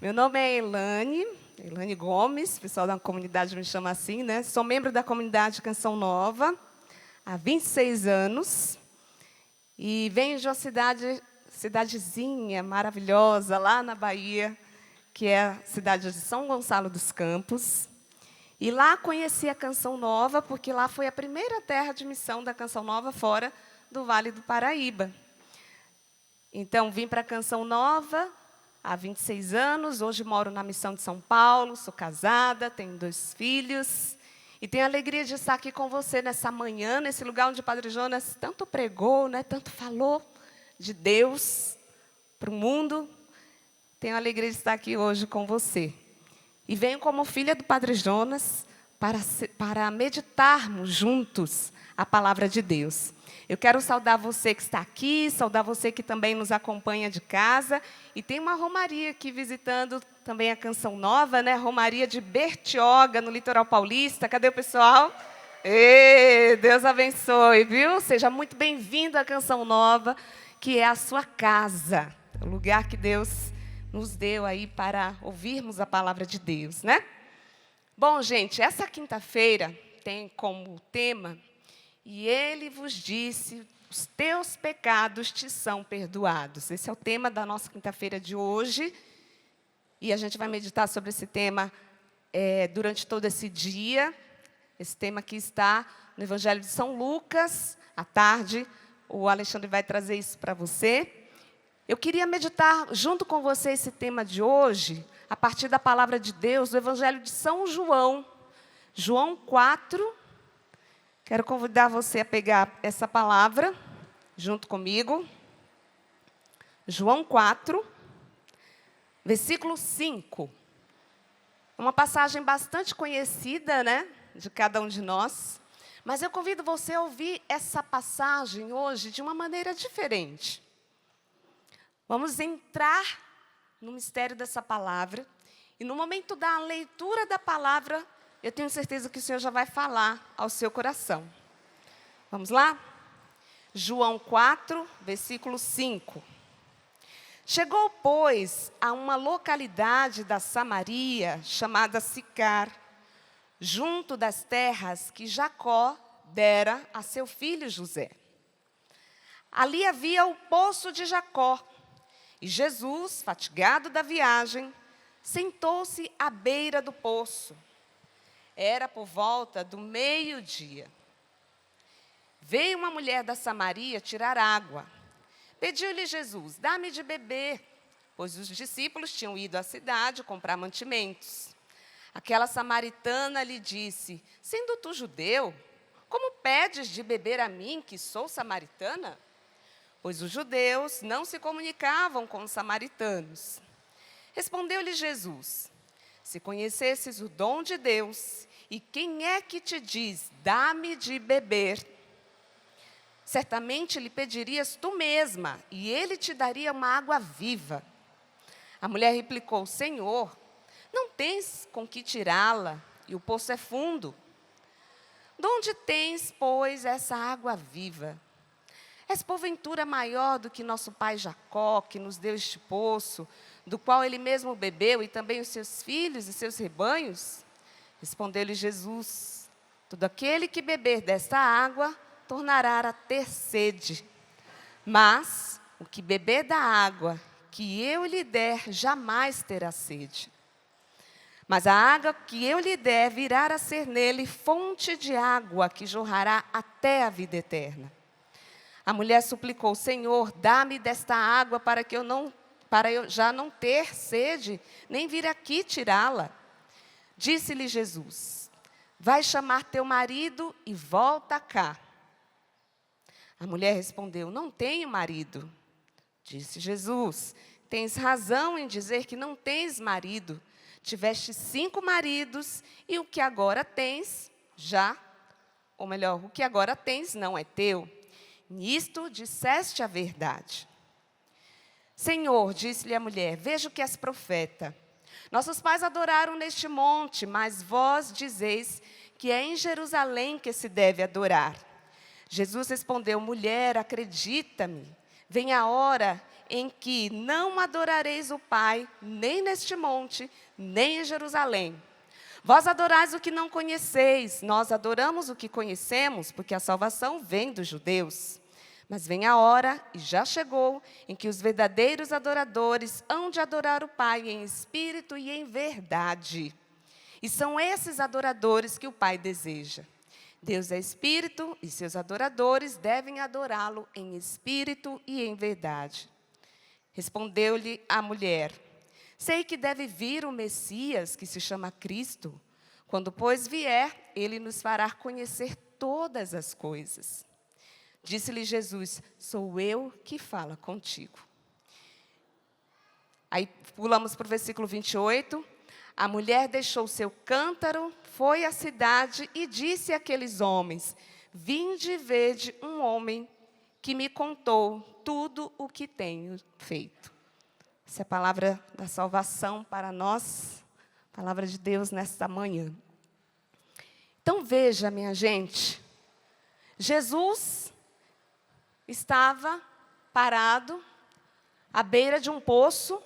Meu nome é Elane Gomes, o pessoal da comunidade me chama assim, né? Sou membro da comunidade Canção Nova há 26 anos e venho de uma cidadezinha maravilhosa lá na Bahia, que é a cidade de São Gonçalo dos Campos. E lá conheci a Canção Nova, porque lá foi a primeira terra de missão da Canção Nova fora do Vale do Paraíba. Então, vim para a Canção Nova há 26 anos, hoje moro na Missão de São Paulo, sou casada, tenho 2 filhos, e tenho a alegria de estar aqui com você nessa manhã, nesse lugar onde o Padre Jonas tanto pregou, né, tanto falou de Deus para o mundo. Tenho a alegria de estar aqui hoje com você. E venho como filha do Padre Jonas para meditarmos juntos a palavra de Deus. Eu quero saudar você que está aqui, saudar você que também nos acompanha de casa. E tem uma romaria aqui visitando também a Canção Nova, né? Romaria de Bertioga, no litoral paulista. Cadê o pessoal? Ê, Deus abençoe, viu? Seja muito bem-vindo à Canção Nova, que é a sua casa. O lugar que Deus nos deu aí para ouvirmos a palavra de Deus, né? Bom, gente, essa quinta-feira tem como tema: e ele vos disse, os teus pecados te são perdoados. Esse é o tema da nossa quinta-feira de hoje. E a gente vai meditar sobre esse tema durante todo esse dia. Esse tema aqui está no Evangelho de São Lucas. À tarde, o Alexandre vai trazer isso para você. Eu queria meditar junto com você esse tema de hoje, a partir da palavra de Deus, do Evangelho de São João. João 4. Quero convidar você a pegar essa palavra junto comigo. João 4, versículo 5. Uma passagem bastante conhecida, né, de cada um de nós. Mas eu convido você a ouvir essa passagem hoje de uma maneira diferente. Vamos entrar no mistério dessa palavra. E no momento da leitura da palavra, eu tenho certeza que o Senhor já vai falar ao seu coração. Vamos lá? João 4, versículo 5. Chegou, pois, a uma localidade da Samaria, chamada Sicar, junto das terras que Jacó dera a seu filho José. Ali havia o poço de Jacó, e Jesus, fatigado da viagem, sentou-se à beira do poço. Era por volta do meio-dia. Veio uma mulher da Samaria tirar água. Pediu-lhe Jesus: dá-me de beber, pois os discípulos tinham ido à cidade comprar mantimentos. Aquela samaritana lhe disse: sendo tu judeu, como pedes de beber a mim, que sou samaritana? Pois os judeus não se comunicavam com os samaritanos. Respondeu-lhe Jesus: se conhecesses o dom de Deus, e quem é que te diz, dá-me de beber, certamente lhe pedirias tu mesma, e ele te daria uma água viva. A mulher replicou: Senhor, não tens com que tirá-la, e o poço é fundo. De onde tens, pois, essa água viva? És porventura maior do que nosso pai Jacó, que nos deu este poço, do qual ele mesmo bebeu, e também os seus filhos e seus rebanhos? Respondeu-lhe Jesus: todo aquele que beber desta água tornará a ter sede. Mas o que beber da água que eu lhe der jamais terá sede. Mas a água que eu lhe der virá a ser nele fonte de água que jorrará até a vida eterna. A mulher suplicou: Senhor, dá-me desta água para eu já não ter sede, nem vir aqui tirá-la. Disse-lhe Jesus: vai chamar teu marido e volta cá. A mulher respondeu: não tenho marido. Disse Jesus: tens razão em dizer que não tens marido. Tiveste 5 maridos e o que agora tens o que agora tens não é teu. Nisto disseste a verdade. Senhor, disse-lhe a mulher, vejo que és profeta. Nossos pais adoraram neste monte, mas vós dizeis que é em Jerusalém que se deve adorar. Jesus respondeu: mulher, acredita-me, Vem a hora em que não adorareis o Pai, nem neste monte, nem em Jerusalém. Vós adorais o que não conheceis, nós adoramos o que conhecemos, porque a salvação vem dos judeus. Mas vem a hora, e já chegou, em que os verdadeiros adoradores hão de adorar o Pai em espírito e em verdade. E são esses adoradores que o Pai deseja. Deus é espírito, e seus adoradores devem adorá-lo em espírito e em verdade. Respondeu-lhe a mulher: sei que deve vir o Messias, que se chama Cristo. Quando, pois, vier, ele nos fará conhecer todas as coisas. Disse-lhe Jesus: sou eu que falo contigo. Aí pulamos para o versículo 28. A mulher deixou seu cântaro, foi à cidade e disse àqueles homens: vinde e vede um homem que me contou tudo o que tenho feito. Essa é a palavra da salvação para nós, palavra de Deus nesta manhã. Então veja, minha gente, Jesus estava parado à beira de um poço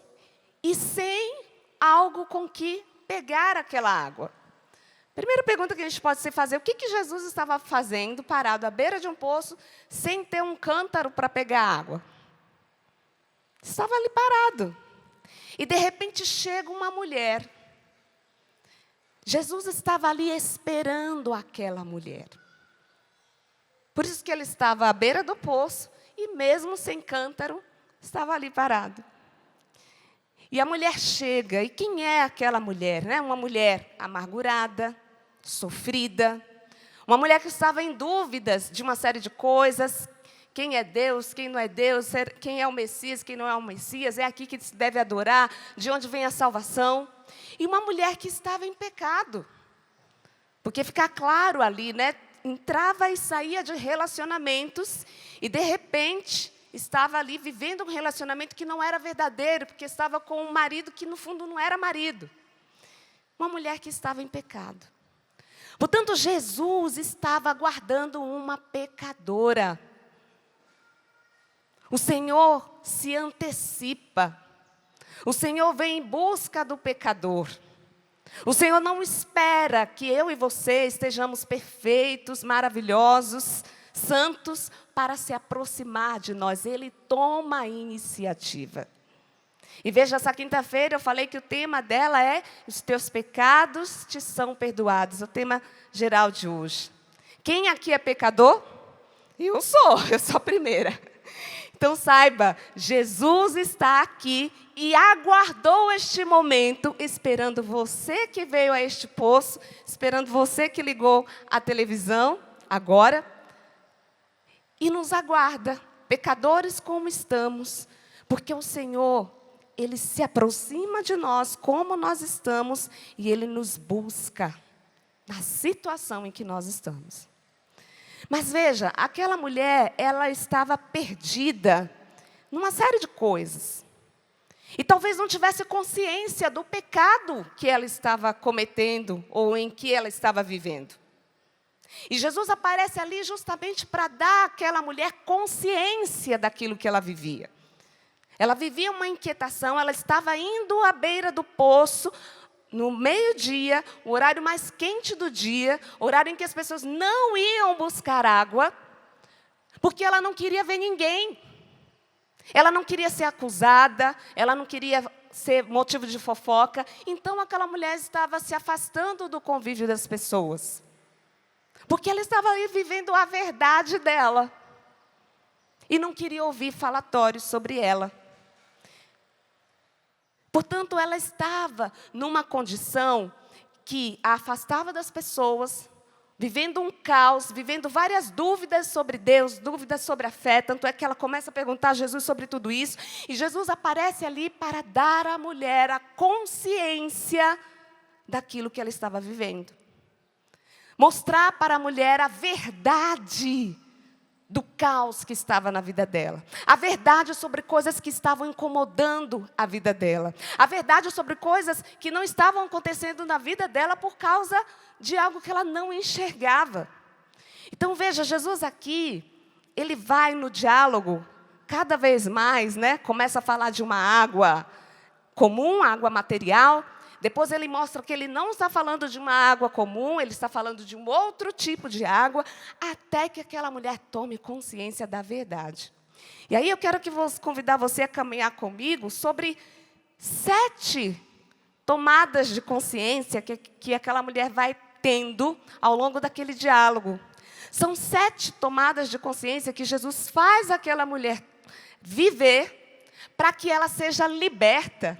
e sem algo com que pegar aquela água. Primeira pergunta que a gente pode se fazer: o que Jesus estava fazendo parado à beira de um poço sem ter um cântaro para pegar água? Estava ali parado. E de repente chega uma mulher. Jesus estava ali esperando aquela mulher. Por isso que ele estava à beira do poço e mesmo sem cântaro, estava ali parado. E a mulher chega, e quem é aquela mulher? Né? Uma mulher amargurada, sofrida, uma mulher que estava em dúvidas de uma série de coisas. Quem é Deus, quem não é Deus, quem é o Messias, quem não é o Messias, é aqui que se deve adorar, de onde vem a salvação. E uma mulher que estava em pecado. Porque fica claro ali, né? Entrava e saía de relacionamentos e, de repente, estava ali vivendo um relacionamento que não era verdadeiro, porque estava com um marido que, no fundo, não era marido. Uma mulher que estava em pecado. Portanto, Jesus estava aguardando uma pecadora. O Senhor se antecipa. O Senhor vem em busca do pecador. O Senhor não espera que eu e você estejamos perfeitos, maravilhosos, santos, para se aproximar de nós. Ele toma a iniciativa. E veja, essa quinta-feira eu falei que o tema dela é: os teus pecados te são perdoados. O tema geral de hoje. Quem aqui é pecador? Eu sou a primeira. Então saiba, Jesus está aqui e aguardou este momento, esperando você que veio a este poço, esperando você que ligou a televisão agora, e nos aguarda, pecadores como estamos, porque o Senhor, Ele se aproxima de nós como nós estamos e Ele nos busca na situação em que nós estamos. Mas veja, aquela mulher, ela estava perdida numa série de coisas. E talvez não tivesse consciência do pecado que ela estava cometendo ou em que ela estava vivendo. E Jesus aparece ali justamente para dar àquela mulher consciência daquilo que ela vivia. Ela vivia uma inquietação, ela estava indo à beira do poço, no meio-dia, o horário mais quente do dia, horário em que as pessoas não iam buscar água, porque ela não queria ver ninguém. Ela não queria ser acusada, ela não queria ser motivo de fofoca. Então, aquela mulher estava se afastando do convívio das pessoas. Porque ela estava aí vivendo a verdade dela. E não queria ouvir falatórios sobre ela. Portanto, ela estava numa condição que a afastava das pessoas, vivendo um caos, vivendo várias dúvidas sobre Deus, dúvidas sobre a fé. Tanto é que ela começa a perguntar a Jesus sobre tudo isso. E Jesus aparece ali para dar à mulher a consciência daquilo que ela estava vivendo. Mostrar para a mulher a verdade do caos que estava na vida dela. A verdade sobre coisas que estavam incomodando a vida dela. A verdade sobre coisas que não estavam acontecendo na vida dela por causa de algo que ela não enxergava. Então veja, Jesus aqui, ele vai no diálogo cada vez mais, né, começa a falar de uma água comum, água material. Depois ele mostra que ele não está falando de uma água comum, ele está falando de um outro tipo de água, até que aquela mulher tome consciência da verdade. E aí eu quero convidar você a caminhar comigo sobre 7 tomadas de consciência que aquela mulher vai tendo ao longo daquele diálogo. São 7 tomadas de consciência que Jesus faz aquela mulher viver para que ela seja liberta.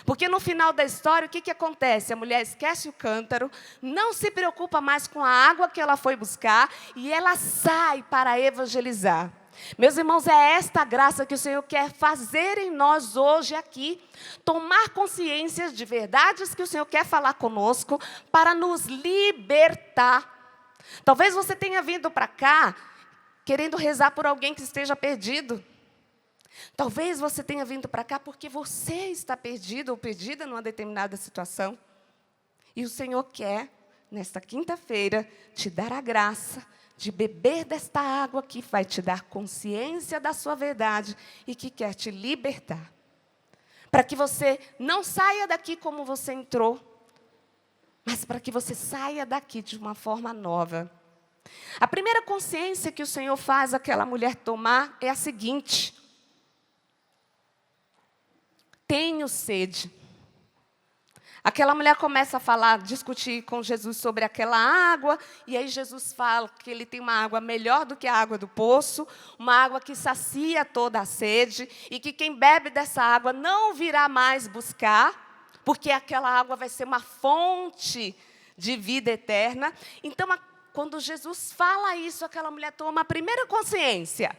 Porque no final da história, o que acontece? A mulher esquece o cântaro, não se preocupa mais com a água que ela foi buscar e ela sai para evangelizar. Meus irmãos, é esta graça que o Senhor quer fazer em nós hoje aqui. Tomar consciência de verdades que o Senhor quer falar conosco para nos libertar. Talvez você tenha vindo para cá querendo rezar por alguém que esteja perdido. Talvez você tenha vindo para cá porque você está perdido ou perdida numa determinada situação. E o Senhor quer, nesta quinta-feira, te dar a graça de beber desta água que vai te dar consciência da sua verdade e que quer te libertar. Para que você não saia daqui como você entrou, mas para que você saia daqui de uma forma nova. A primeira consciência que o Senhor faz aquela mulher tomar é a seguinte: tenho sede. Aquela mulher começa a falar, discutir com Jesus sobre aquela água, e aí Jesus fala que ele tem uma água melhor do que a água do poço, uma água que sacia toda a sede, e que quem bebe dessa água não virá mais buscar, porque aquela água vai ser uma fonte de vida eterna. Então, quando Jesus fala isso, aquela mulher toma a primeira consciência: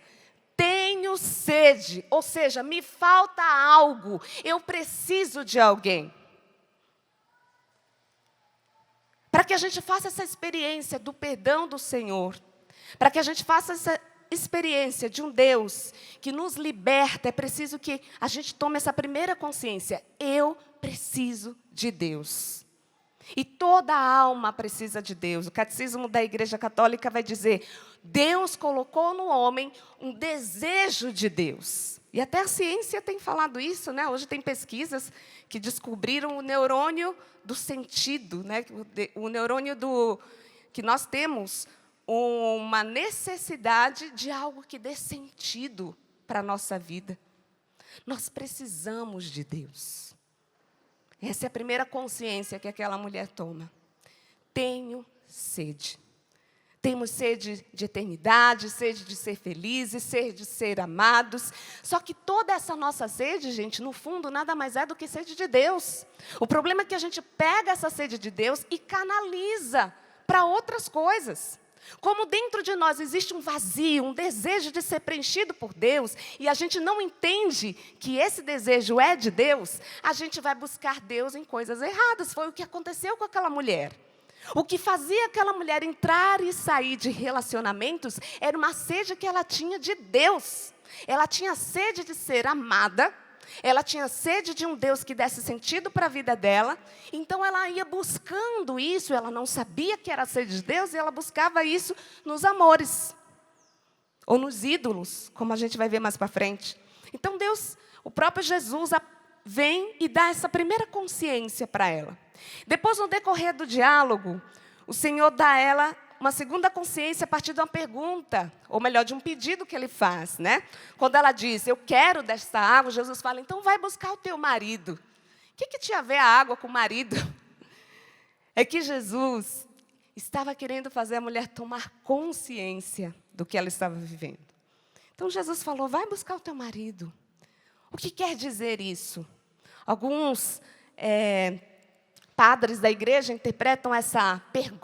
tenho sede, ou seja, me falta algo, eu preciso de alguém. Para que a gente faça essa experiência do perdão do Senhor, para que a gente faça essa experiência de um Deus que nos liberta, é preciso que a gente tome essa primeira consciência: eu preciso de Deus. E toda alma precisa de Deus. O Catecismo da Igreja Católica vai dizer: Deus colocou no homem um desejo de Deus. E até a ciência tem falado isso, né? Hoje tem pesquisas que descobriram o neurônio do sentido, né? O neurônio que nós temos uma necessidade de algo que dê sentido para a nossa vida. Nós precisamos de Deus. Essa é a primeira consciência que aquela mulher toma. Tenho sede. Temos sede de eternidade, sede de ser felizes, sede de ser amados. Só que toda essa nossa sede, gente, no fundo, nada mais é do que sede de Deus. O problema é que a gente pega essa sede de Deus e canaliza para outras coisas. Como dentro de nós existe um vazio, um desejo de ser preenchido por Deus, e a gente não entende que esse desejo é de Deus, a gente vai buscar Deus em coisas erradas. Foi o que aconteceu com aquela mulher. O que fazia aquela mulher entrar e sair de relacionamentos era uma sede que ela tinha de Deus. Ela tinha sede de ser amada, ela tinha sede de um Deus que desse sentido para a vida dela. Então ela ia buscando isso, ela não sabia que era a sede de Deus, e ela buscava isso nos amores, ou nos ídolos, como a gente vai ver mais para frente. Então Deus, o próprio Jesus, vem e dá essa primeira consciência para ela. Depois, no decorrer do diálogo, o Senhor dá a ela uma segunda consciência a partir de uma pergunta, ou melhor, de um pedido que ele faz, né? Quando ela diz: eu quero desta água, Jesus fala: então vai buscar o teu marido. O que tinha a ver a água com o marido? É que Jesus estava querendo fazer a mulher tomar consciência do que ela estava vivendo. Então Jesus falou: vai buscar o teu marido. O que quer dizer isso? Alguns padres da igreja interpretam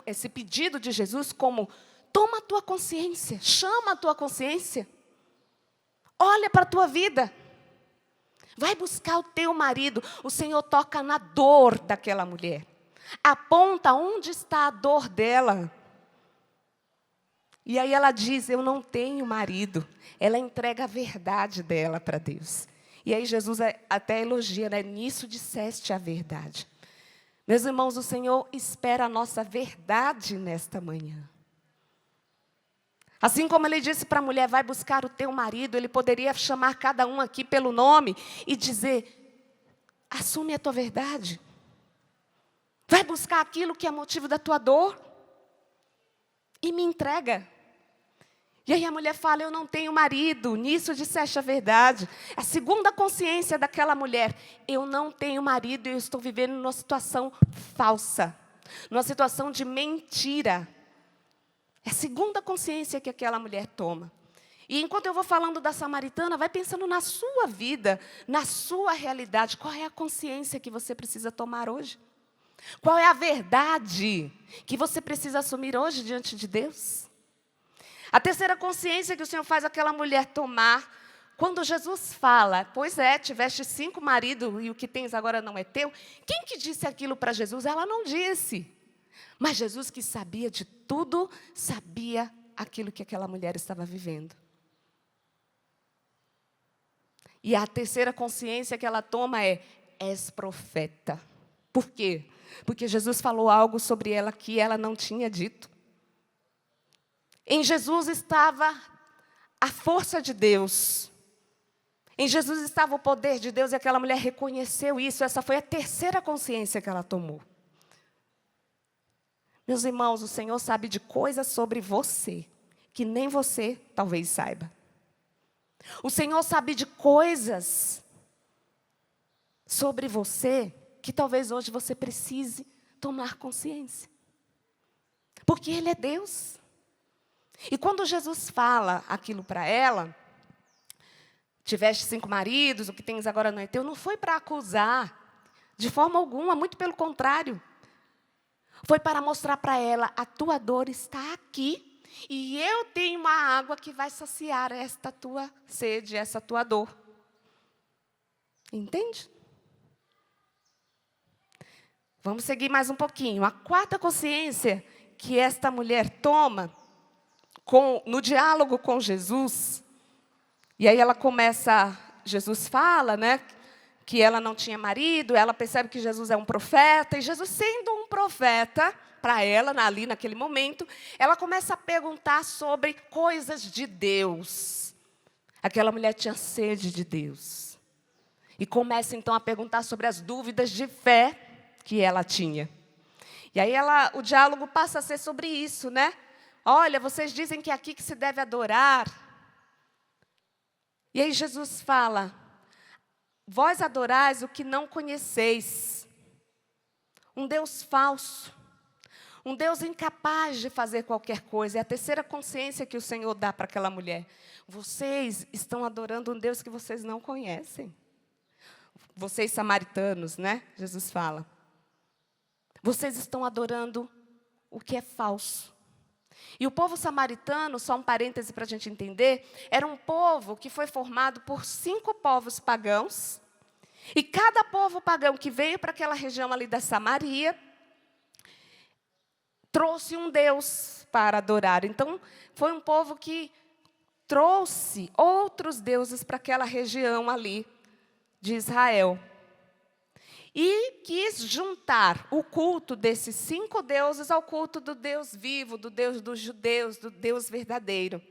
esse pedido de Jesus como: toma a tua consciência, chama a tua consciência, olha para a tua vida, vai buscar o teu marido. O Senhor toca na dor daquela mulher, aponta onde está a dor dela. E aí ela diz: eu não tenho marido. Ela entrega a verdade dela para Deus. E aí Jesus até elogia, né? Nisso disseste a verdade. Meus irmãos, o Senhor espera a nossa verdade nesta manhã. Assim como ele disse para a mulher, vai buscar o teu marido, ele poderia chamar cada um aqui pelo nome e dizer, assume a tua verdade. Vai buscar aquilo que é motivo da tua dor e me entrega. E aí a mulher fala, eu não tenho marido, nisso disseste a verdade. A segunda consciência daquela mulher, eu não tenho marido e eu estou vivendo numa situação falsa, numa situação de mentira. É a segunda consciência que aquela mulher toma. E enquanto eu vou falando da samaritana, vai pensando na sua vida, na sua realidade. Qual é a consciência que você precisa tomar hoje? Qual é a verdade que você precisa assumir hoje diante de Deus? A terceira consciência que o Senhor faz aquela mulher tomar, quando Jesus fala, pois é, tiveste 5 maridos e o que tens agora não é teu. Quem que disse aquilo para Jesus? Ela não disse. Mas Jesus, que sabia de tudo, sabia aquilo que aquela mulher estava vivendo. E a terceira consciência que ela toma é, és profeta. Por quê? Porque Jesus falou algo sobre ela que ela não tinha dito. Em Jesus estava a força de Deus. Em Jesus estava o poder de Deus e aquela mulher reconheceu isso. Essa foi a terceira consciência que ela tomou. Meus irmãos, o Senhor sabe de coisas sobre você que nem você talvez saiba. O Senhor sabe de coisas sobre você que talvez hoje você precise tomar consciência. Porque Ele é Deus. E quando Jesus fala aquilo para ela, tiveste 5 maridos, o que tens agora não é teu, não foi para acusar, de forma alguma, muito pelo contrário. Foi para mostrar para ela, a tua dor está aqui, e eu tenho uma água que vai saciar esta tua sede, essa tua dor. Entende? Vamos seguir mais um pouquinho. A quarta consciência que esta mulher toma, no diálogo com Jesus, e aí ela começa, Jesus fala, né, que ela não tinha marido, ela percebe que Jesus é um profeta, e Jesus sendo um profeta, para ela, ali naquele momento, ela começa a perguntar sobre coisas de Deus. Aquela mulher tinha sede de Deus. E começa então a perguntar sobre as dúvidas de fé que ela tinha. E aí o diálogo passa a ser sobre isso, né? Olha, vocês dizem que é aqui que se deve adorar. E aí Jesus fala, vós adorais o que não conheceis. Um Deus falso. Um Deus incapaz de fazer qualquer coisa. É a terceira consciência que o Senhor dá para aquela mulher. Vocês estão adorando um Deus que vocês não conhecem. Vocês samaritanos, né? Jesus fala. Vocês estão adorando o que é falso. E o povo samaritano, só um parêntese para a gente entender, era um povo que foi formado por 5 povos pagãos. E cada povo pagão que veio para aquela região ali da Samaria, trouxe um Deus para adorar. Então, foi um povo que trouxe outros deuses para aquela região ali de Israel. E quis juntar o culto desses 5 deuses ao culto do Deus vivo, do Deus dos judeus, do Deus verdadeiro.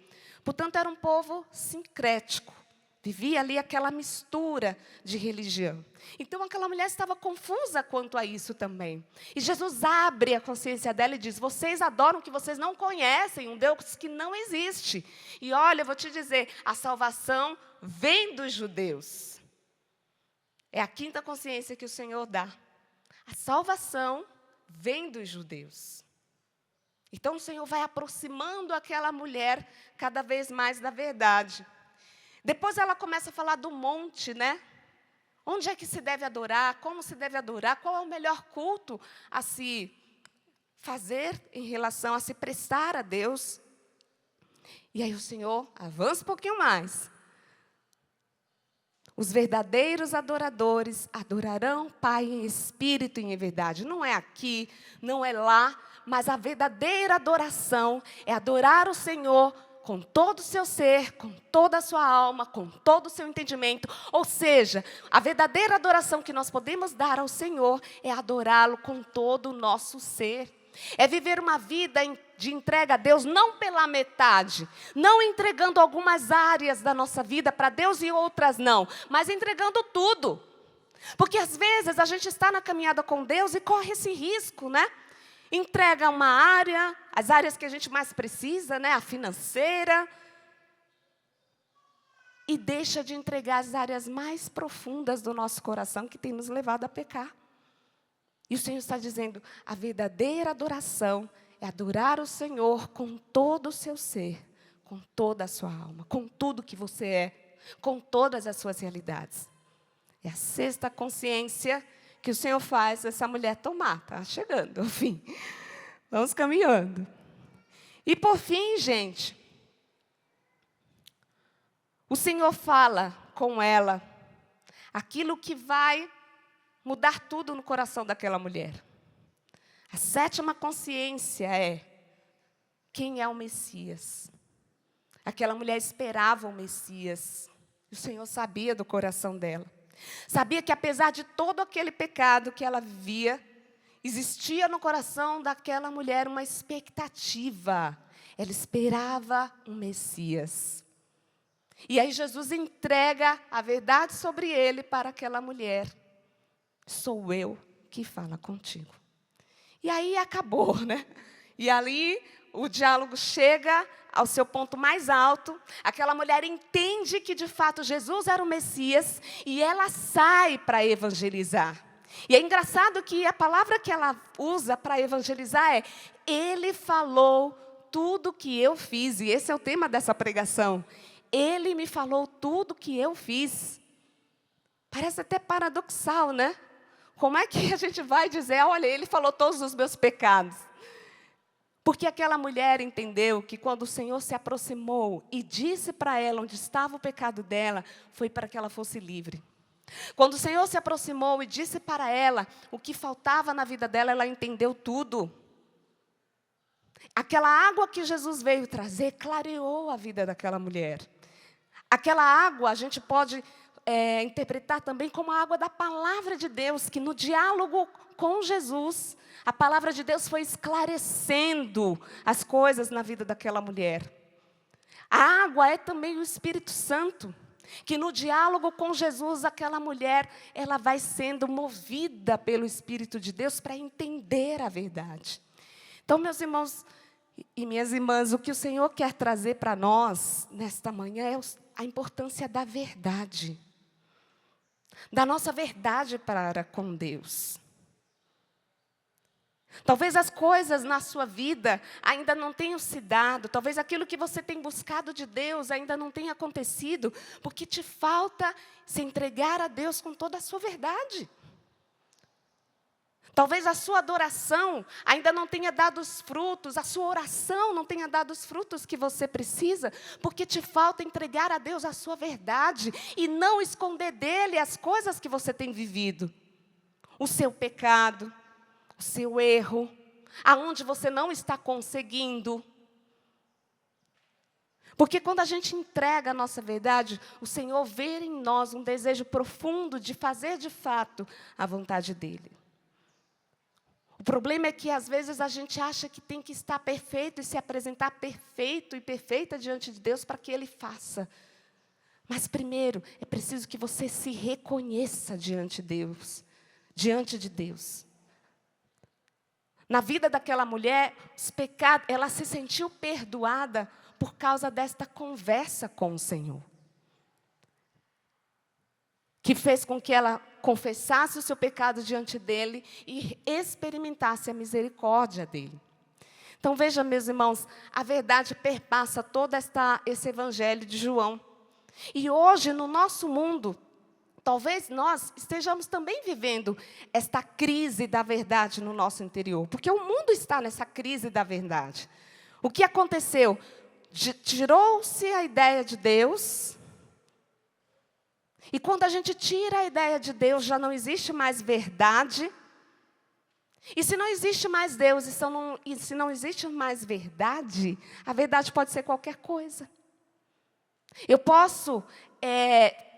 Portanto, era um povo sincrético. Vivia ali aquela mistura de religião. Então, aquela mulher estava confusa quanto a isso também. E Jesus abre a consciência dela e diz, vocês adoram o que vocês não conhecem, um Deus que não existe. E olha, eu vou te dizer, a salvação vem dos judeus. É a quinta consciência que o Senhor dá. A salvação vem dos judeus. Então, o Senhor vai aproximando aquela mulher cada vez mais da verdade. Depois ela começa a falar do monte, né? Onde é que se deve adorar? Como se deve adorar? Qual é o melhor culto a se fazer em relação a se prestar a Deus? E aí o Senhor avança um pouquinho mais. Os verdadeiros adoradores adorarão o Pai em espírito e em verdade. Não é aqui, não é lá, mas a verdadeira adoração é adorar o Senhor com todo o seu ser, com toda a sua alma, com todo o seu entendimento. Ou seja, a verdadeira adoração que nós podemos dar ao Senhor é adorá-lo com todo o nosso ser. É viver uma vida de entrega a Deus, não pela metade, não entregando algumas áreas da nossa vida para Deus e outras não, mas entregando tudo. Porque às vezes a gente está na caminhada com Deus e corre esse risco, né? Entrega uma área, as áreas que a gente mais precisa, né? A financeira, e deixa de entregar as áreas mais profundas do nosso coração que tem nos levado a pecar. E o Senhor está dizendo, a verdadeira adoração é adorar o Senhor com todo o seu ser, com toda a sua alma, com tudo que você é, com todas as suas realidades. É a sexta consciência que o Senhor faz essa mulher tomar. Está chegando, enfim. Vamos caminhando. E por fim, gente, o Senhor fala com ela aquilo que vai mudar tudo no coração daquela mulher. A sétima consciência é: quem é o Messias? Aquela mulher esperava o Messias. O Senhor sabia do coração dela. Sabia que apesar de todo aquele pecado que ela vivia, existia no coração daquela mulher uma expectativa. Ela esperava um Messias. E aí Jesus entrega a verdade sobre ele para aquela mulher. Sou eu que fala contigo. E aí acabou, né? E ali o diálogo chega ao seu ponto mais alto. Aquela mulher entende que de fato Jesus era o Messias e ela sai para evangelizar. E é engraçado que a palavra que ela usa para evangelizar é: Ele falou tudo que eu fiz. E esse é o tema dessa pregação. Ele me falou tudo que eu fiz. Parece até paradoxal, né? Como é que a gente vai dizer, olha, ele falou todos os meus pecados? Porque aquela mulher entendeu que quando o Senhor se aproximou e disse para ela onde estava o pecado dela, foi para que ela fosse livre. Quando o Senhor se aproximou e disse para ela o que faltava na vida dela, ela entendeu tudo. Aquela água que Jesus veio trazer clareou a vida daquela mulher. Aquela água a gente pode interpretar também como a água da palavra de Deus, que no diálogo com Jesus, a palavra de Deus foi esclarecendo as coisas na vida daquela mulher. A água é também o Espírito Santo, que no diálogo com Jesus, aquela mulher, ela vai sendo movida pelo Espírito de Deus para entender a verdade. Então, meus irmãos e minhas irmãs, o que o Senhor quer trazer para nós nesta manhã é a importância da verdade. Da nossa verdade para com Deus. Talvez as coisas na sua vida ainda não tenham se dado, talvez aquilo que você tem buscado de Deus ainda não tenha acontecido, porque te falta se entregar a Deus com toda a sua verdade. Talvez a sua adoração ainda não tenha dado os frutos, a sua oração não tenha dado os frutos que você precisa, porque te falta entregar a Deus a sua verdade e não esconder dele as coisas que você tem vivido. O seu pecado, o seu erro, aonde você não está conseguindo. Porque quando a gente entrega a nossa verdade, o Senhor vê em nós um desejo profundo de fazer de fato a vontade dele. O problema é que, às vezes, a gente acha que tem que estar perfeito e se apresentar perfeito e perfeita diante de Deus para que Ele faça. Mas, primeiro, é preciso que você se reconheça diante de Deus. Na vida daquela mulher, os pecados, ela se sentiu perdoada por causa desta conversa com o Senhor. Que fez com que ela confessasse o seu pecado diante dele e experimentasse a misericórdia dele. Então, veja, meus irmãos, a verdade perpassa todo esse evangelho de João. E hoje, no nosso mundo, talvez nós estejamos também vivendo esta crise da verdade no nosso interior. Porque o mundo está nessa crise da verdade. O que aconteceu? Tirou-se a ideia de Deus. E quando a gente tira a ideia de Deus, já não existe mais verdade. E se não existe mais Deus, e se não existe mais verdade, a verdade pode ser qualquer coisa. Eu posso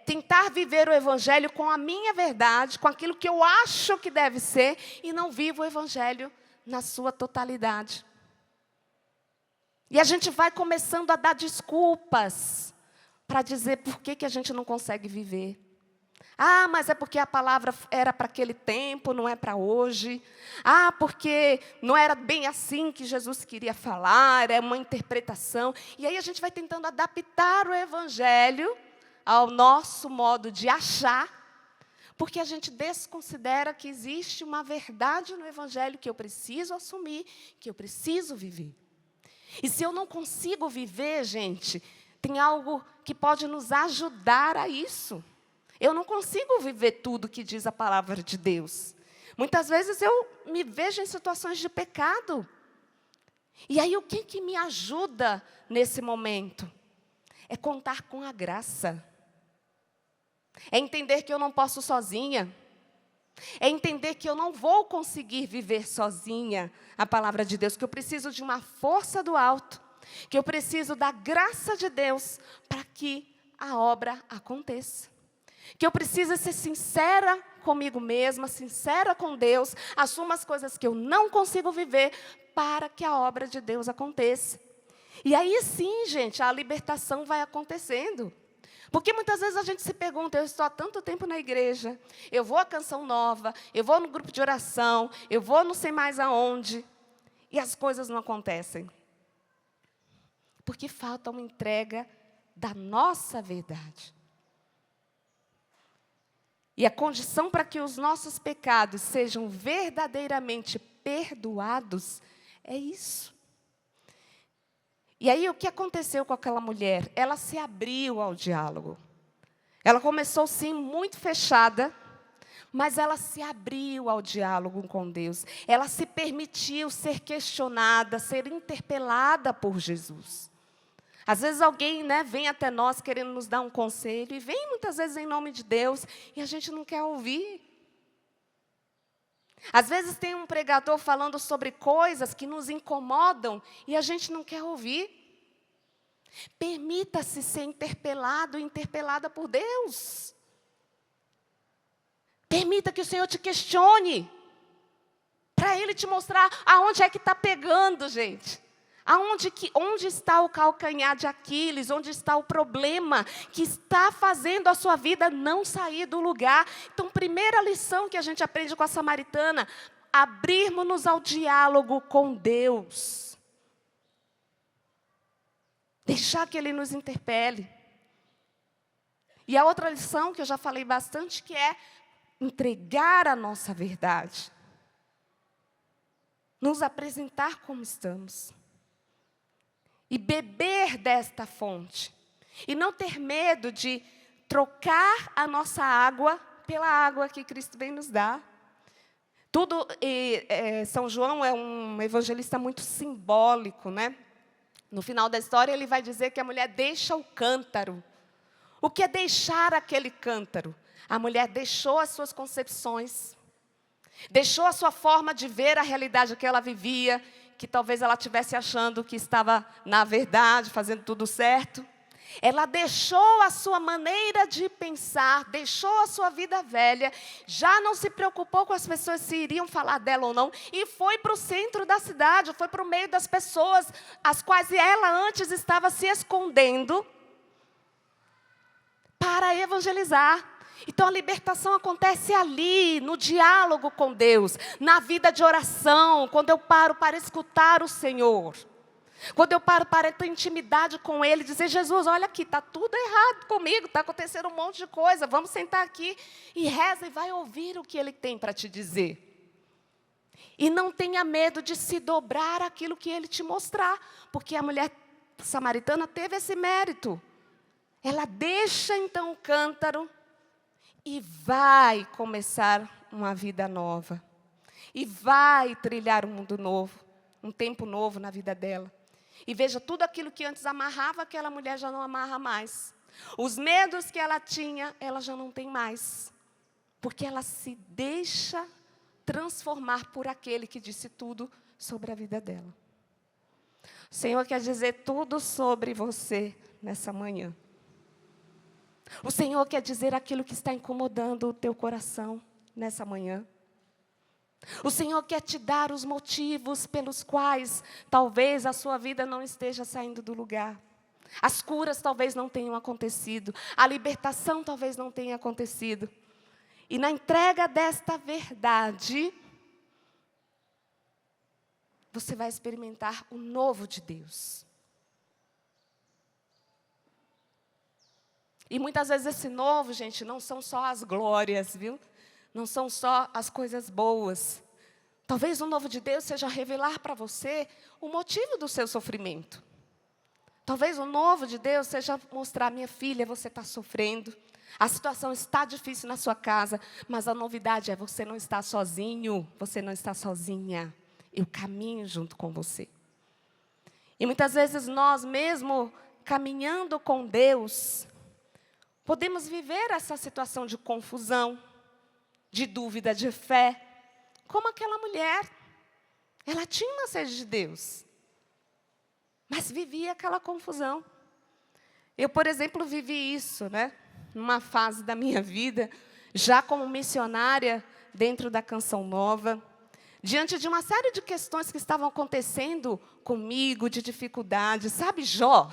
tentar viver o Evangelho com a minha verdade, com aquilo que eu acho que deve ser, e não vivo o Evangelho na sua totalidade. E a gente vai começando a dar desculpas para dizer por que a gente não consegue viver. Ah, mas é porque a palavra era para aquele tempo, não é para hoje. Ah, porque não era bem assim que Jesus queria falar, é uma interpretação. E aí a gente vai tentando adaptar o evangelho ao nosso modo de achar, porque a gente desconsidera que existe uma verdade no evangelho que eu preciso assumir, que eu preciso viver. E se eu não consigo viver, gente, tem algo que pode nos ajudar a isso. Eu não consigo viver tudo que diz a palavra de Deus. Muitas vezes eu me vejo em situações de pecado. E aí o que me ajuda nesse momento? É contar com a graça. É entender que eu não posso sozinha. É entender que eu não vou conseguir viver sozinha a palavra de Deus, que eu preciso de uma força do alto, que eu preciso da graça de Deus para que a obra aconteça. Que eu preciso ser sincera comigo mesma, sincera com Deus, assuma as coisas que eu não consigo viver para que a obra de Deus aconteça. E aí sim, gente, a libertação vai acontecendo. Porque muitas vezes a gente se pergunta, eu estou há tanto tempo na igreja, eu vou à Canção Nova, eu vou no grupo de oração, eu vou não sei mais aonde, e as coisas não acontecem. Porque falta uma entrega da nossa verdade. E a condição para que os nossos pecados sejam verdadeiramente perdoados é isso. E aí, o que aconteceu com aquela mulher? Ela se abriu ao diálogo. Ela começou, sim, muito fechada, mas ela se abriu ao diálogo com Deus. Ela se permitiu ser questionada, ser interpelada por Jesus. Às vezes alguém, vem até nós querendo nos dar um conselho, e vem muitas vezes em nome de Deus, e a gente não quer ouvir. Às vezes tem um pregador falando sobre coisas que nos incomodam, e a gente não quer ouvir. Permita-se ser interpelado e interpelada por Deus. Permita que o Senhor te questione, para Ele te mostrar aonde é que está pegando, gente. Onde está o calcanhar de Aquiles? Onde está o problema que está fazendo a sua vida não sair do lugar? Então, primeira lição que a gente aprende com a samaritana, abrirmos-nos ao diálogo com Deus. Deixar que Ele nos interpele. E a outra lição que eu já falei bastante, que é entregar a nossa verdade. Nos apresentar como estamos. E beber desta fonte. E não ter medo de trocar a nossa água pela água que Cristo vem nos dar. São João é um evangelista muito simbólico, No final da história, ele vai dizer que a mulher deixa o cântaro. O que é deixar aquele cântaro? A mulher deixou as suas concepções, deixou a sua forma de ver a realidade que ela vivia, que talvez ela estivesse achando que estava, na verdade, fazendo tudo certo. Ela deixou a sua maneira de pensar, deixou a sua vida velha, já não se preocupou com as pessoas se iriam falar dela ou não, e foi para o centro da cidade, foi para o meio das pessoas, as quais ela antes estava se escondendo, para evangelizar. Então, a libertação acontece ali, no diálogo com Deus, na vida de oração, quando eu paro para escutar o Senhor. Quando eu paro para ter intimidade com Ele, dizer, Jesus, olha aqui, está tudo errado comigo, está acontecendo um monte de coisa, vamos sentar aqui e reza e vai ouvir o que Ele tem para te dizer. E não tenha medo de se dobrar aquilo que Ele te mostrar, porque a mulher samaritana teve esse mérito. Ela deixa então o cântaro, e vai começar uma vida nova. E vai trilhar um mundo novo, um tempo novo na vida dela. E veja, tudo aquilo que antes amarrava, aquela mulher já não amarra mais. Os medos que ela tinha, ela já não tem mais. Porque ela se deixa transformar por aquele que disse tudo sobre a vida dela. O Senhor quer dizer tudo sobre você nessa manhã. O Senhor quer dizer aquilo que está incomodando o teu coração nessa manhã. O Senhor quer te dar os motivos pelos quais talvez a sua vida não esteja saindo do lugar. As curas talvez não tenham acontecido. A libertação talvez não tenha acontecido. E na entrega desta verdade, você vai experimentar o novo de Deus. E muitas vezes esse novo, gente, não são só as glórias, viu? Não são só as coisas boas. Talvez o novo de Deus seja revelar para você o motivo do seu sofrimento. Talvez o novo de Deus seja mostrar, minha filha, você está sofrendo. A situação está difícil na sua casa, mas a novidade é você não está sozinho, você não está sozinha. Eu caminho junto com você. E muitas vezes nós mesmo caminhando com Deus, podemos viver essa situação de confusão, de dúvida de fé, como aquela mulher. Ela tinha uma sede de Deus, mas vivia aquela confusão. Eu, por exemplo, vivi isso, né? Numa fase da minha vida, já como missionária dentro da Canção Nova, diante de uma série de questões que estavam acontecendo comigo, de dificuldades. Sabe Jó?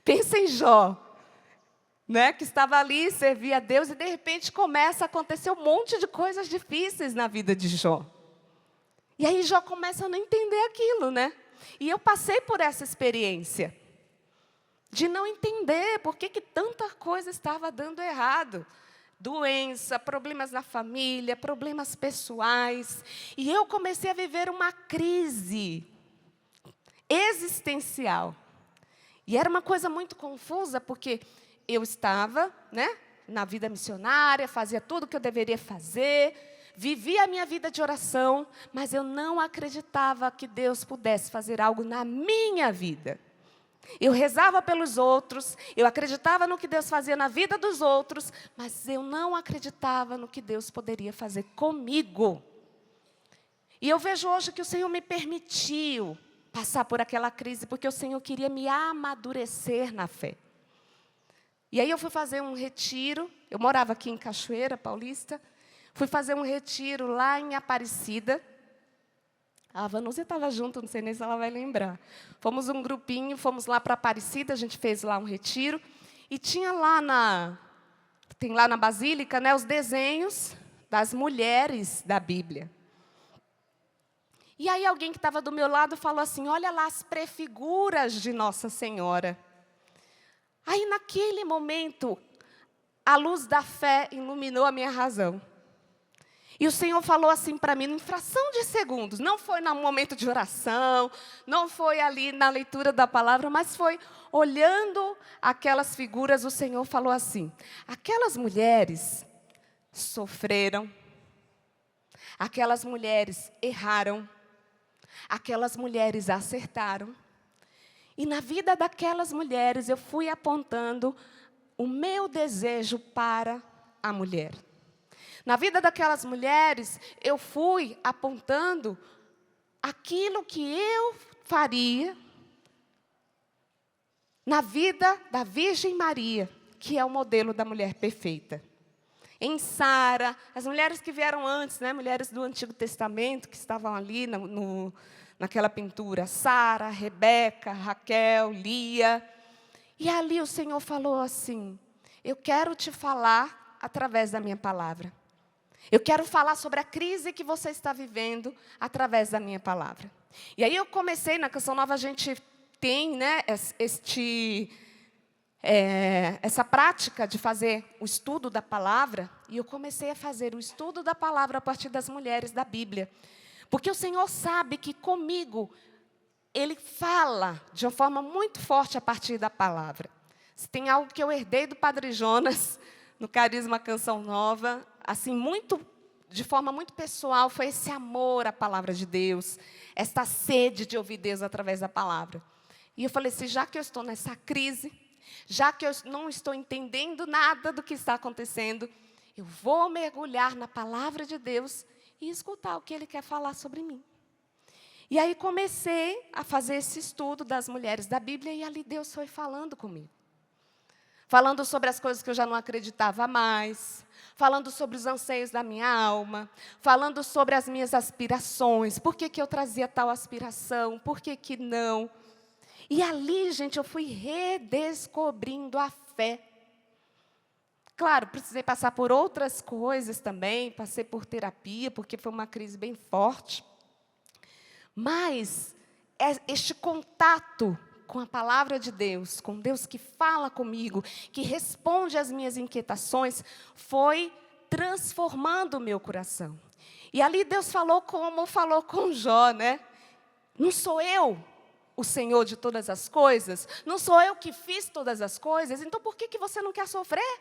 Pensa em Jó, né? Que estava ali, servia a Deus, e de repente começa a acontecer um monte de coisas difíceis na vida de Jó. E aí Jó começa a não entender aquilo, né? E eu passei por essa experiência de não entender por que tanta coisa estava dando errado. Doença, problemas na família, problemas pessoais. E eu comecei a viver uma crise existencial. E era uma coisa muito confusa, porque eu estava, né, na vida missionária, fazia tudo o que eu deveria fazer, vivia a minha vida de oração, mas eu não acreditava que Deus pudesse fazer algo na minha vida. Eu rezava pelos outros, eu acreditava no que Deus fazia na vida dos outros, mas eu não acreditava no que Deus poderia fazer comigo. E eu vejo hoje que o Senhor me permitiu passar por aquela crise, porque o Senhor queria me amadurecer na fé. E aí eu fui fazer um retiro, eu morava aqui em Cachoeira Paulista, fui fazer um retiro lá em Aparecida. A Vanúzia estava junto, não sei nem se ela vai lembrar. Fomos um grupinho, fomos lá para Aparecida, a gente fez lá um retiro. E tinha lá tem lá na Basílica, né, os desenhos das mulheres da Bíblia. E aí alguém que estava do meu lado falou assim, olha lá as prefiguras de Nossa Senhora. Aí naquele momento, a luz da fé iluminou a minha razão. E o Senhor falou assim para mim, em fração de segundos, não foi no momento de oração, não foi ali na leitura da palavra, mas foi olhando aquelas figuras, o Senhor falou assim, aquelas mulheres sofreram, aquelas mulheres erraram, aquelas mulheres acertaram, e na vida daquelas mulheres eu fui apontando o meu desejo para a mulher. Na vida daquelas mulheres, eu fui apontando aquilo que eu faria na vida da Virgem Maria, que é o modelo da mulher perfeita. Em Sara, as mulheres que vieram antes, né, mulheres do Antigo Testamento, que estavam ali naquela pintura, Sara, Rebeca, Raquel, Lia. E ali o Senhor falou assim, eu quero te falar através da minha palavra. Eu quero falar sobre a crise que você está vivendo através da minha palavra. E aí eu comecei, na Canção Nova a gente tem, né, essa prática de fazer o estudo da palavra, e eu comecei a fazer o estudo da palavra a partir das mulheres da Bíblia. Porque o Senhor sabe que comigo, Ele fala de uma forma muito forte a partir da palavra. Se tem algo que eu herdei do Padre Jonas, no Carisma Canção Nova, assim, de forma muito pessoal, foi esse amor à palavra de Deus, esta sede de ouvir Deus através da palavra. E eu falei assim, já que eu estou nessa crise, já que eu não estou entendendo nada do que está acontecendo, eu vou mergulhar na palavra de Deus e escutar o que Ele quer falar sobre mim. E aí comecei a fazer esse estudo das mulheres da Bíblia, e ali Deus foi falando comigo. falando sobre as coisas que eu já não acreditava mais, falando sobre os anseios da minha alma, falando sobre as minhas aspirações, por que eu trazia tal aspiração, por que não. E ali, gente, eu fui redescobrindo a fé. Claro, precisei passar por outras coisas também, passei por terapia, porque foi uma crise bem forte. Mas este contato com a palavra de Deus, com Deus que fala comigo, que responde às minhas inquietações, foi transformando o meu coração. E ali Deus falou como falou com Jó, né? Não sou eu o Senhor de todas as coisas? Não sou eu que fiz todas as coisas? Então por que você não quer sofrer?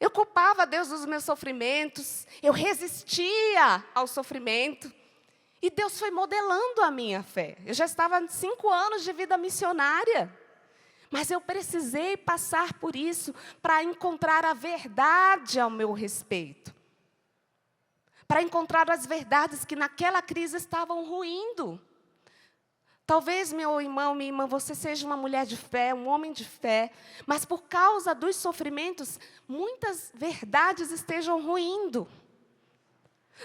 Eu culpava Deus dos meus sofrimentos, eu resistia ao sofrimento. E Deus foi modelando a minha fé. Eu já estava há 5 anos de vida missionária. Mas eu precisei passar por isso para encontrar a verdade ao meu respeito. Para encontrar as verdades que naquela crise estavam ruindo. Talvez, meu irmão, minha irmã, você seja uma mulher de fé, um homem de fé, mas por causa dos sofrimentos, muitas verdades estejam ruindo.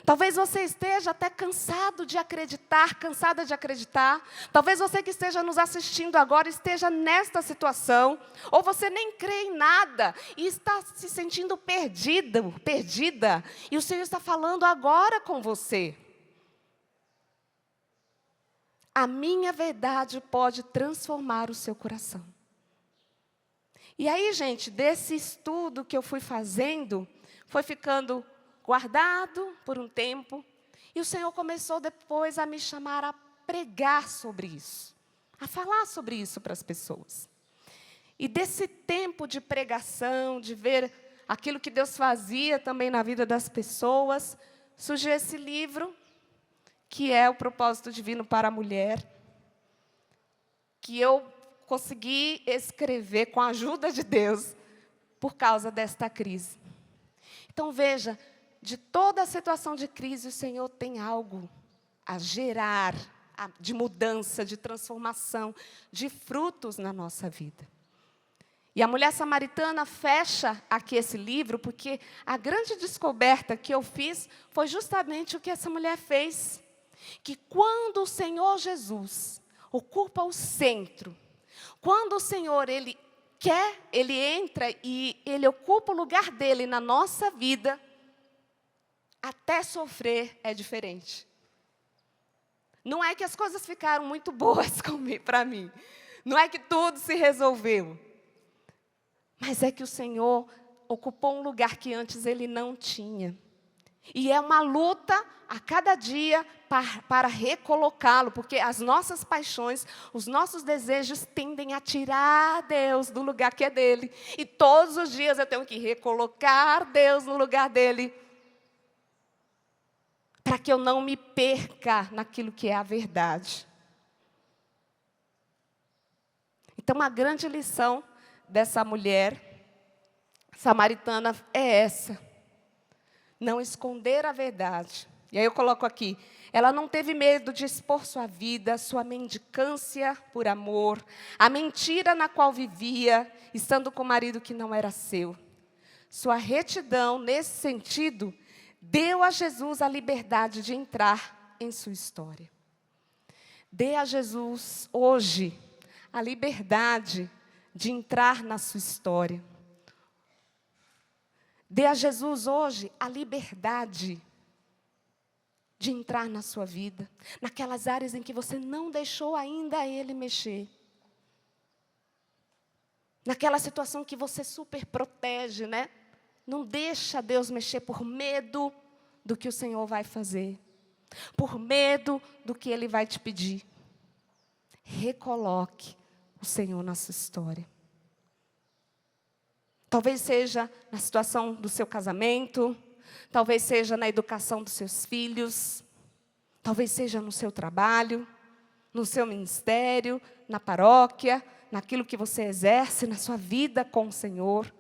Talvez você esteja até cansado de acreditar, cansada de acreditar. Talvez você que esteja nos assistindo agora esteja nesta situação. Ou você nem crê em nada e está se sentindo perdido, perdida. E o Senhor está falando agora com você. A minha verdade pode transformar o seu coração. E aí, gente, desse estudo que eu fui fazendo, foi ficando guardado por um tempo, e o Senhor começou depois a me chamar a pregar sobre isso, a falar sobre isso para as pessoas. E desse tempo de pregação, de ver aquilo que Deus fazia também na vida das pessoas, surgiu esse livro, que é o Propósito Divino para a Mulher, que eu consegui escrever com a ajuda de Deus, por causa desta crise. Então, veja, de toda a situação de crise, o Senhor tem algo a gerar, de mudança, de transformação, de frutos na nossa vida. E a mulher samaritana fecha aqui esse livro, porque a grande descoberta que eu fiz foi justamente o que essa mulher fez. Que quando o Senhor Jesus ocupa o centro, quando o Senhor, Ele entra e Ele ocupa o lugar dEle na nossa vida, até sofrer é diferente. Não é que as coisas ficaram muito boas para mim. Não é que tudo se resolveu. Mas é que o Senhor ocupou um lugar que antes Ele não tinha. E é uma luta a cada dia para recolocá-lo, porque as nossas paixões, os nossos desejos tendem a tirar Deus do lugar que é dele. E todos os dias eu tenho que recolocar Deus no lugar dele, para que eu não me perca naquilo que é a verdade. Então, uma grande lição dessa mulher samaritana é essa. Não esconder a verdade. E aí eu coloco aqui, ela não teve medo de expor sua vida, sua mendicância por amor, a mentira na qual vivia, estando com o marido que não era seu. Sua retidão, nesse sentido, deu a Jesus a liberdade de entrar em sua história. Dê a Jesus, hoje, a liberdade de entrar na sua história. Dê a Jesus hoje a liberdade de entrar na sua vida, naquelas áreas em que você não deixou ainda Ele mexer. Naquela situação que você super protege, né? Não deixa Deus mexer por medo do que o Senhor vai fazer, por medo do que Ele vai te pedir. Recoloque o Senhor na sua história. Talvez seja na situação do seu casamento, talvez seja na educação dos seus filhos, talvez seja no seu trabalho, no seu ministério, na paróquia, naquilo que você exerce, na sua vida com o Senhor.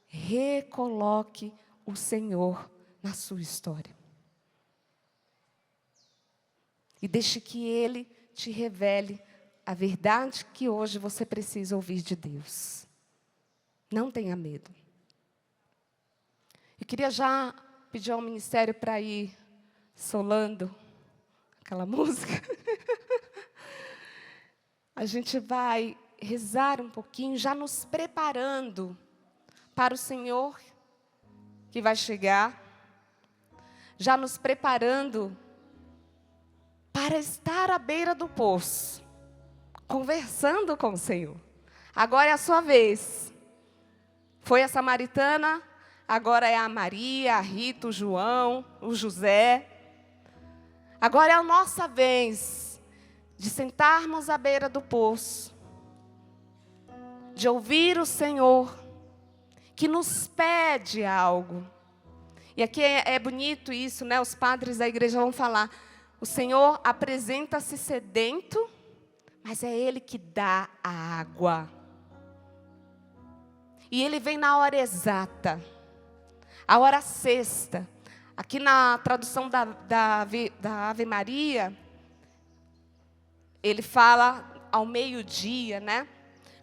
Recoloque o Senhor na sua história. E deixe que Ele te revele a verdade que hoje você precisa ouvir de Deus. Não tenha medo. Eu queria já pedir ao ministério para ir solando aquela música. A gente vai rezar um pouquinho, já nos preparando para o Senhor que vai chegar, já nos preparando para estar à beira do poço, conversando com o Senhor. Agora é a sua vez. Foi a samaritana, agora é a Maria, a Rita, o João, o José. Agora é a nossa vez de sentarmos à beira do poço, de ouvir o Senhor, que nos pede algo. E aqui é bonito isso, né? Os padres da igreja vão falar, o Senhor apresenta-se sedento, mas é Ele que dá a água. E Ele vem na hora exata, a hora sexta. Aqui na tradução da Ave Maria, ele fala ao meio-dia, né?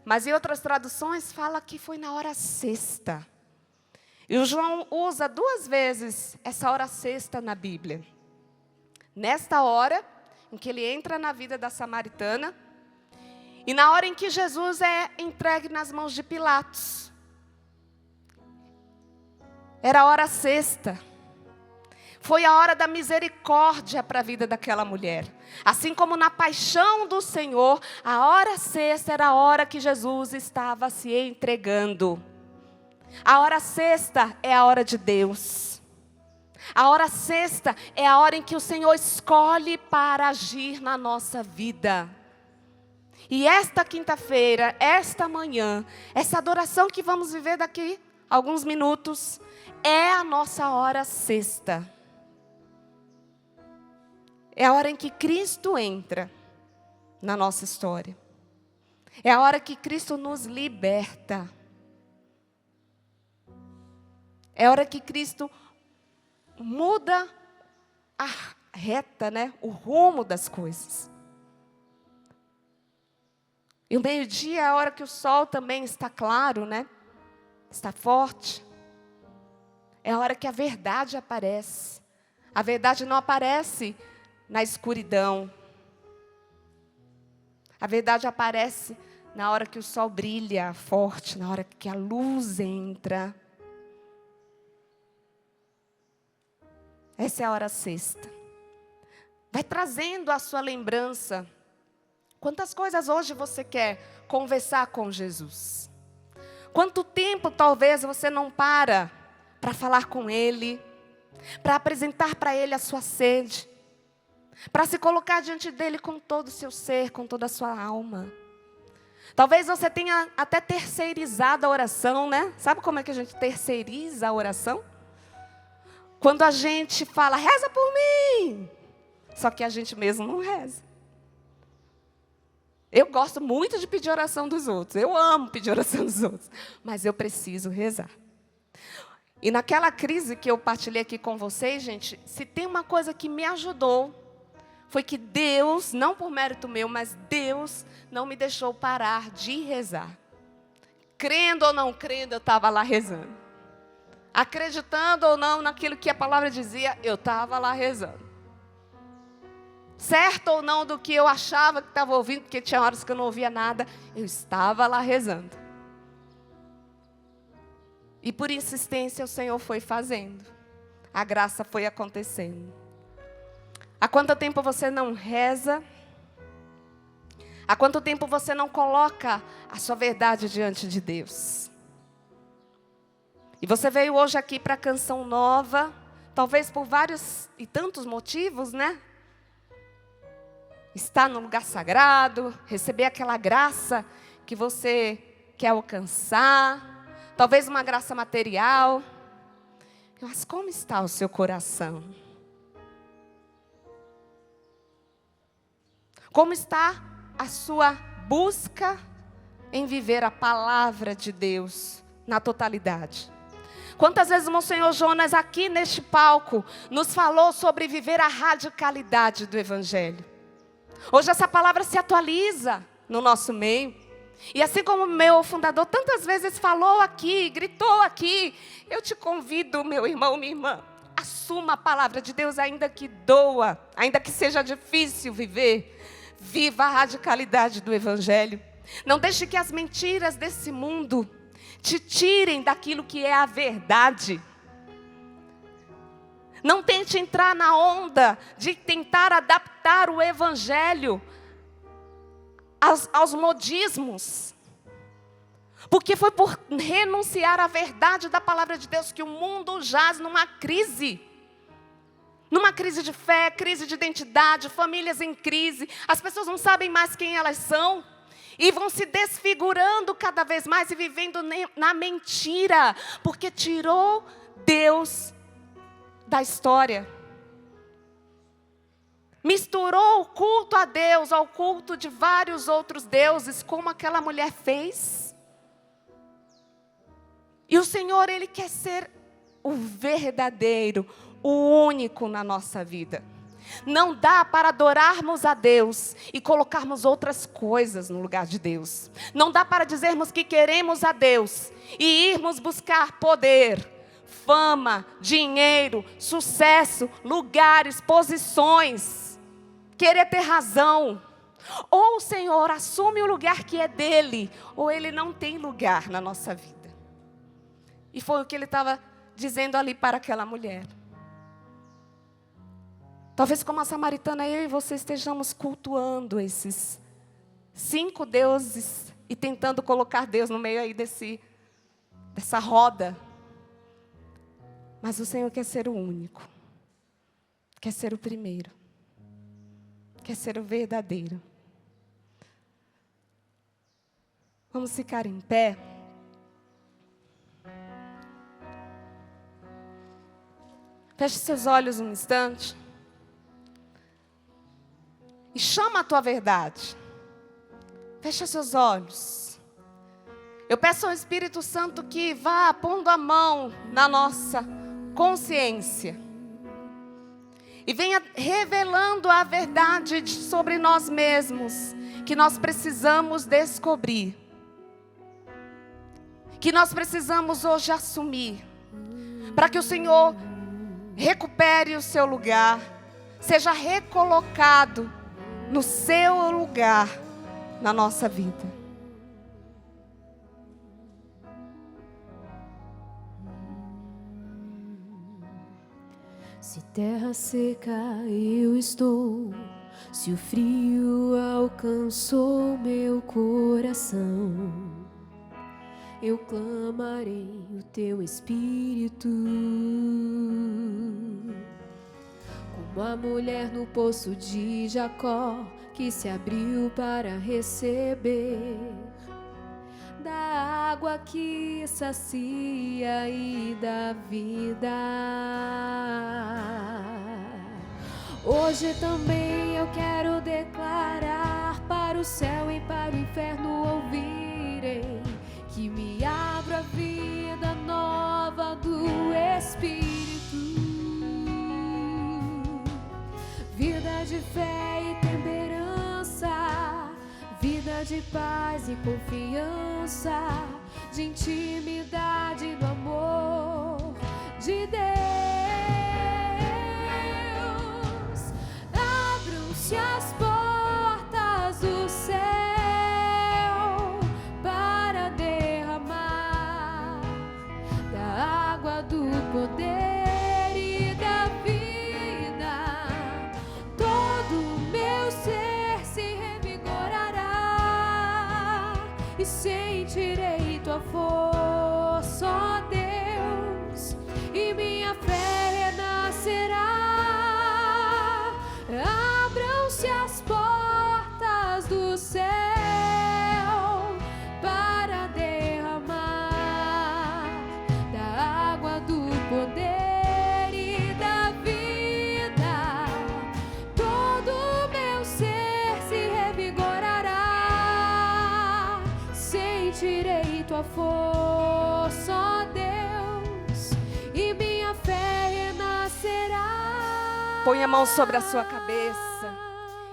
Mas em outras traduções fala que foi na hora sexta. E o João usa 2 vezes essa hora sexta na Bíblia. Nesta hora em que ele entra na vida da samaritana e na hora em que Jesus é entregue nas mãos de Pilatos. Era a hora sexta. Foi a hora da misericórdia para a vida daquela mulher. Assim como na paixão do Senhor, a hora sexta era a hora que Jesus estava se entregando. A hora sexta é a hora de Deus. A hora sexta é a hora em que o Senhor escolhe para agir na nossa vida. E esta quinta-feira, esta manhã, essa adoração que vamos viver daqui a alguns minutos, é a nossa hora sexta. É a hora em que Cristo entra na nossa história. É a hora que Cristo nos liberta. É a hora que Cristo muda a reta, né? O rumo das coisas. E o meio-dia é a hora que o sol também está claro, né? Está forte. É a hora que a verdade aparece. A verdade não aparece na escuridão. A verdade aparece na hora que o sol brilha forte, na hora que a luz entra. Essa é a hora sexta. Vai trazendo a sua lembrança. Quantas coisas hoje você quer conversar com Jesus? Quanto tempo talvez você não para falar com Ele, para apresentar para Ele a sua sede, para se colocar diante dEle com todo o seu ser, com toda a sua alma. Talvez você tenha até terceirizado a oração, né? Sabe como é que a gente terceiriza a oração? Quando a gente fala, reza por mim, só que a gente mesmo não reza. Eu gosto muito de pedir oração dos outros, eu amo pedir oração dos outros, mas eu preciso rezar. E naquela crise que eu partilhei aqui com vocês, gente, se tem uma coisa que me ajudou, foi que Deus, não por mérito meu, mas Deus não me deixou parar de rezar. Crendo ou não crendo, eu estava lá rezando. Acreditando ou não naquilo que a palavra dizia, eu estava lá rezando. Certo ou não do que eu achava que estava ouvindo, porque tinha horas que eu não ouvia nada, eu estava lá rezando. E por insistência o Senhor foi fazendo. A graça foi acontecendo. Há quanto tempo você não reza? Há quanto tempo você não coloca a sua verdade diante de Deus? E você veio hoje aqui para a Canção Nova, talvez por vários e tantos motivos, né? Estar no lugar sagrado, receber aquela graça que você quer alcançar, talvez uma graça material. Mas como está o seu coração? Como está a sua busca em viver a palavra de Deus na totalidade? Quantas vezes o Monsenhor Jonas aqui neste palco nos falou sobre viver a radicalidade do Evangelho? Hoje essa palavra se atualiza no nosso meio. E assim como meu fundador tantas vezes falou aqui, gritou aqui, eu te convido, meu irmão, minha irmã, assuma a palavra de Deus, ainda que doa, ainda que seja difícil viver. Viva a radicalidade do Evangelho. Não deixe que as mentiras desse mundo te tirem daquilo que é a verdade. Não tente entrar na onda de tentar adaptar o Evangelho aos modismos. Porque foi por renunciar à verdade da palavra de Deus que o mundo jaz numa crise. Numa crise de fé, crise de identidade, famílias em crise. As pessoas não sabem mais quem elas são. E vão se desfigurando cada vez mais e vivendo na mentira. Porque tirou Deus da história. Misturou o culto a Deus ao culto de vários outros deuses, como aquela mulher fez. E o Senhor, Ele quer ser o verdadeiro, o único na nossa vida. Não dá para adorarmos a Deus e colocarmos outras coisas no lugar de Deus. Não dá para dizermos que queremos a Deus e irmos buscar poder, fama, dinheiro, sucesso, lugares, posições, querer ter razão. Ou o Senhor assume o lugar que é dele, ou Ele não tem lugar na nossa vida. E foi o que Ele estava dizendo ali para aquela mulher. Talvez como a samaritana, eu e você estejamos cultuando esses 5 deuses e tentando colocar Deus no meio aí dessa roda. Mas o Senhor quer ser o único, quer ser o primeiro, quer ser o verdadeiro. Vamos ficar em pé. Feche seus olhos um instante. E chama a tua verdade. Fecha seus olhos. Eu peço ao Espírito Santo que vá pondo a mão na nossa consciência. E venha revelando a verdade sobre nós mesmos, que nós precisamos descobrir. Que nós precisamos hoje assumir. Para que o Senhor recupere o seu lugar, seja recolocado no seu lugar na nossa vida. Se terra seca eu estou, se o frio alcançou meu coração, eu clamarei o teu Espírito. Como a mulher no poço de Jacó, que se abriu para receber da água que sacia e dá vida. Hoje também eu quero declarar para o céu e para o inferno ouvirem que me abro a vida nova do Espírito. Vida de fé e temperança, vida de paz e confiança, de intimidade no amor de Deus. Abram-se as portas do céu para derramar da água do poder. E sentirei tua força, ó Deus, e minha fé renascerá. Abram-se as portas do céu para derramar da água do poder e da vida. Todo o meu ser se revigorará. Sentirei tua força, ó Deus, e minha fé renascerá. Põe a mão sobre a sua cabeça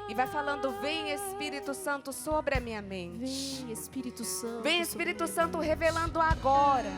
E vai falando: vem Espírito Santo sobre a minha mente. Vem Espírito Santo. Vem Espírito Santo revelando agora.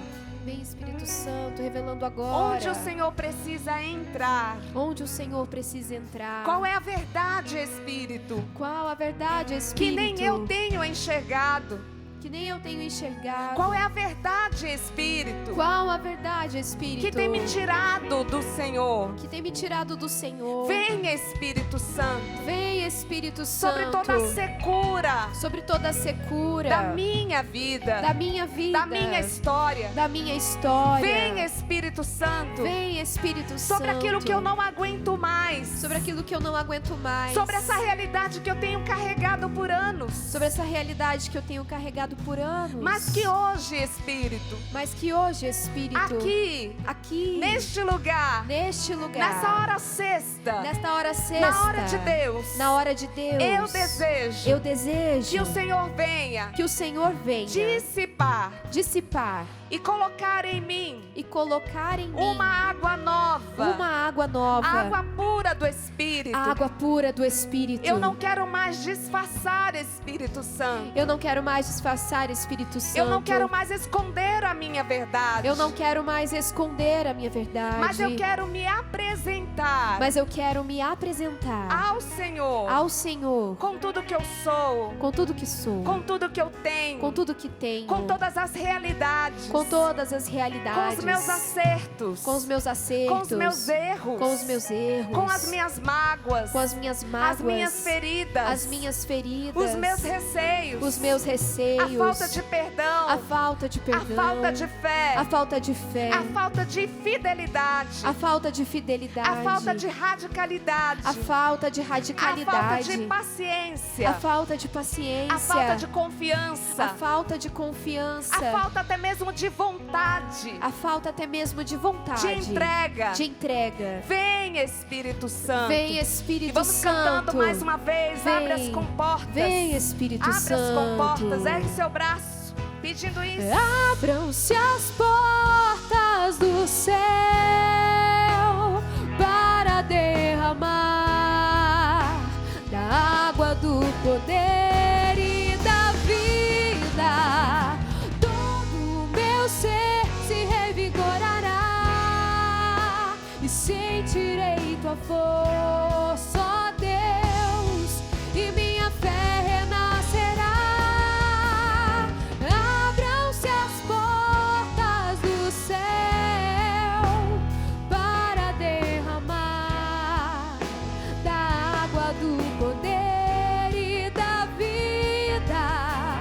Vem Espírito Santo revelando agora. Onde o Senhor precisa entrar. Onde o Senhor precisa entrar. Qual é a verdade, Espírito? Qual a verdade, Espírito? Que nem eu tenho enxergado. Que nem eu tenho enxergado. Qual é a verdade, Espírito? Qual a verdade, Espírito? Que tem me tirado do Senhor. Que tem me tirado do Senhor. Vem, Espírito Santo. Vem, Espírito Sobre Santo. toda a secura. Sobre toda a secura. Da minha vida. Da minha vida. Da minha história. Da minha história. Vem, Espírito Santo. Vem, Espírito Santo. Sobre aquilo que eu não aguento mais. Sobre aquilo que eu não aguento mais. Sobre essa realidade que eu tenho carregado por anos. Sobre essa realidade que eu tenho carregado por anos. Mas que hoje, Espírito. Mas que hoje, Espírito. Aqui. Neste lugar. Nessa hora sexta. Nesta hora sexta. Na hora de Deus. Na hora de Deus. Eu desejo. Que o Senhor venha. Que o Senhor venha. Dissipar. E colocar em mim. Uma água nova. Água pura do Espírito. Água pura do Espírito. Eu não quero mais disfarçar, Espírito Santo. Eu não quero mais disfarçar, Espírito Santo. Eu não quero mais esconder a minha verdade. Eu não quero mais esconder a minha verdade. Mas eu quero me apresentar. Ao Senhor. Com tudo que eu sou. Com tudo que sou. Com tudo que eu tenho. Com tudo que tenho. Com todas as realidades. Com todas as realidades. Com os meus acertos. Com os meus acertos. Com os meus erros. Com os meus erros. Com as minhas mágoas. Com as minhas mágoas. As minhas feridas. As minhas feridas. Os meus receios. Os meus receios. A falta de perdão. A falta de perdão. A falta de fé. A falta de fé. A falta de fidelidade. A falta de fidelidade. A falta de radicalidade. A falta de radicalidade. A falta de paciência. A falta de paciência. A falta de confiança. A falta de confiança. A falta até mesmo de vontade. A falta até mesmo de vontade. De entrega. Vem, Espírito Santo. Vem, Espírito Santo. E vamos cantando mais uma vez. Abre as comportas. Vem, Espírito Santo. Abre as comportas. Ergue seu braço. Pedindo isso. Abram-se as portas do céu para derramar da água do poder e da vida. Todo o meu ser se revigorará e sentirei tua força, ó Deus, e minha fé renascerá. Abram-se as portas do céu para derramar da água do poder e da vida.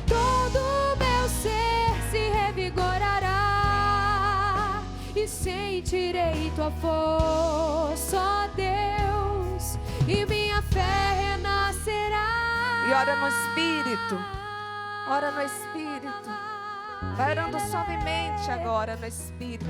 Todo o meu ser se revigorará e sentirei tua força, ó Deus, e minha fé renascerá. E ora no Espírito. Ora no Espírito. Vai orando suavemente agora no Espírito.